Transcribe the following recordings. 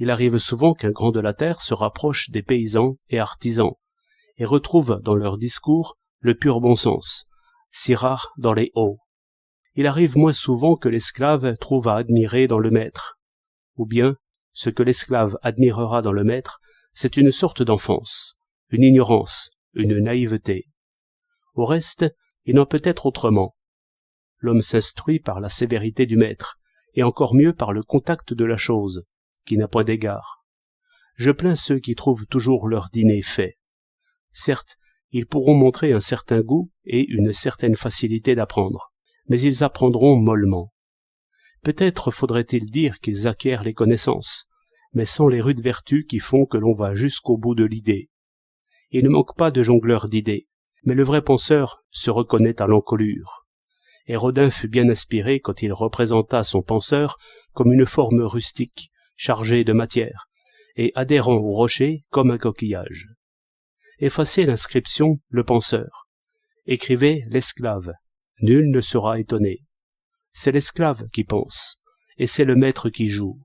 Il arrive souvent qu'un grand de la terre se rapproche des paysans et artisans, et retrouve dans leurs discours le pur bon sens, si rare dans les hauts. Il arrive moins souvent que l'esclave trouve à admirer dans le maître. Ou bien, ce que l'esclave admirera dans le maître, c'est une sorte d'enfance, une ignorance, une naïveté. Au reste, il n'en peut être autrement. L'homme s'instruit par la sévérité du maître, et encore mieux par le contact de la chose, qui n'a point d'égard. Je plains ceux qui trouvent toujours leur dîner fait. Certes, ils pourront montrer un certain goût et une certaine facilité d'apprendre, mais ils apprendront mollement. Peut-être faudrait-il dire qu'ils acquièrent les connaissances, mais sans les rudes vertus qui font que l'on va jusqu'au bout de l'idée. Il ne manque pas de jongleurs d'idées, mais le vrai penseur se reconnaît à l'encolure. Et Rodin fut bien inspiré quand il représenta son penseur comme une forme rustique, chargée de matière, et adhérant au rocher comme un coquillage. Effacez l'inscription « le penseur », écrivez « l'esclave », nul ne sera étonné. C'est l'esclave qui pense, et c'est le maître qui joue.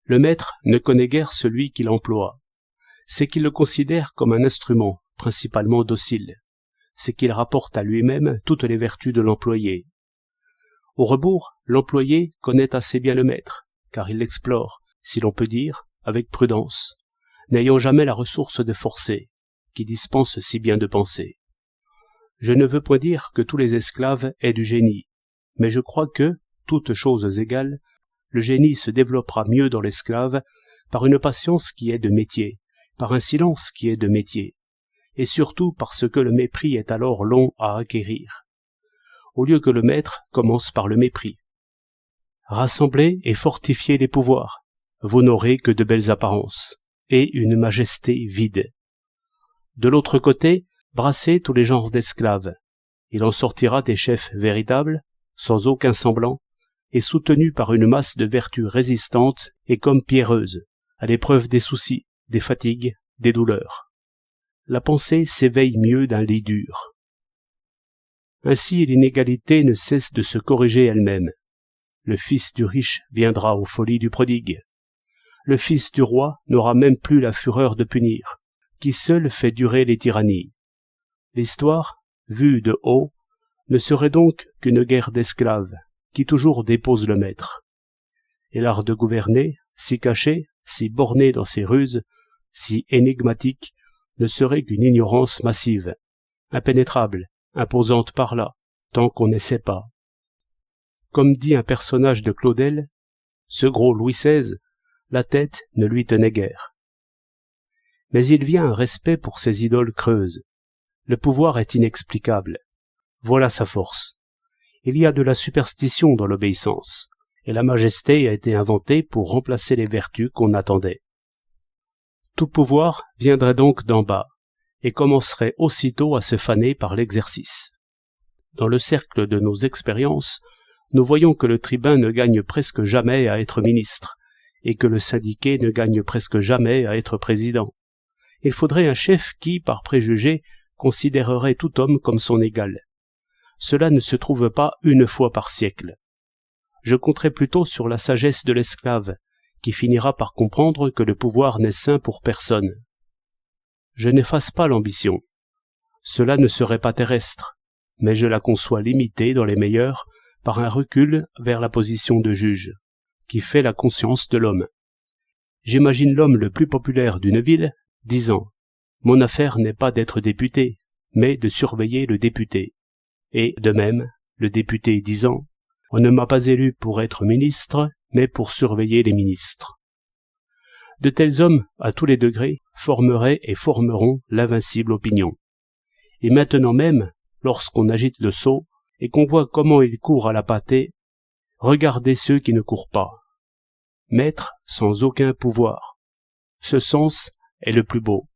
Le maître ne connaît guère celui qui l'emploie. C'est qu'il le considère comme un instrument, principalement docile. C'est qu'il rapporte à lui-même toutes les vertus de l'employé. Au rebours, l'employé connaît assez bien le maître, car il l'explore, si l'on peut dire, avec prudence, n'ayant jamais la ressource de forcer, qui dispense si bien de penser. Je ne veux point dire que tous les esclaves aient du génie, mais je crois que, toutes choses égales, le génie se développera mieux dans l'esclave par une patience qui est de métier, par un silence qui est de métier, et surtout parce que le mépris est alors long à acquérir, au lieu que le maître commence par le mépris. Rassemblez et fortifiez les pouvoirs, vous n'aurez que de belles apparences, et une majesté vide. De l'autre côté, brassez tous les genres d'esclaves. Il en sortira des chefs véritables, sans aucun semblant, et soutenus par une masse de vertus résistantes et comme pierreuses, à l'épreuve des soucis, des fatigues, des douleurs. La pensée s'éveille mieux d'un lit dur. Ainsi l'inégalité ne cesse de se corriger elle-même. Le fils du riche viendra aux folies du prodigue. Le fils du roi n'aura même plus la fureur de punir, qui seul fait durer les tyrannies. L'histoire, vue de haut, ne serait donc qu'une guerre d'esclaves, qui toujours dépose le maître. Et l'art de gouverner, si caché, si borné dans ses ruses, si énigmatique, ne serait qu'une ignorance massive, impénétrable, imposante par là, tant qu'on n'essaie pas. Comme dit un personnage de Claudel, ce gros Louis XVI, la tête ne lui tenait guère. Mais il vient un respect pour ces idoles creuses. Le pouvoir est inexplicable. Voilà sa force. Il y a de la superstition dans l'obéissance, et la majesté a été inventée pour remplacer les vertus qu'on attendait. Tout pouvoir viendrait donc d'en bas, et commencerait aussitôt à se faner par l'exercice. Dans le cercle de nos expériences, nous voyons que le tribun ne gagne presque jamais à être ministre, et que le syndiqué ne gagne presque jamais à être président. Il faudrait un chef qui, par préjugé, considérerait tout homme comme son égal. Cela ne se trouve pas une fois par siècle. Je compterai plutôt sur la sagesse de l'esclave, qui finira par comprendre que le pouvoir n'est sain pour personne. Je n'efface pas l'ambition. Cela ne serait pas terrestre, mais je la conçois limitée dans les meilleurs par un recul vers la position de juge, qui fait la conscience de l'homme. J'imagine l'homme le plus populaire d'une ville disant « Mon affaire n'est pas d'être député, mais de surveiller le député ». Et, de même, le député disant « On ne m'a pas élu pour être ministre, mais pour surveiller les ministres ». De tels hommes, à tous les degrés, formeraient et formeront l'invincible opinion. Et maintenant même, lorsqu'on agite le seau, et qu'on voit comment il court à la pâtée, regardez ceux qui ne courent pas. Maître sans aucun pouvoir. Ce sens est le plus beau.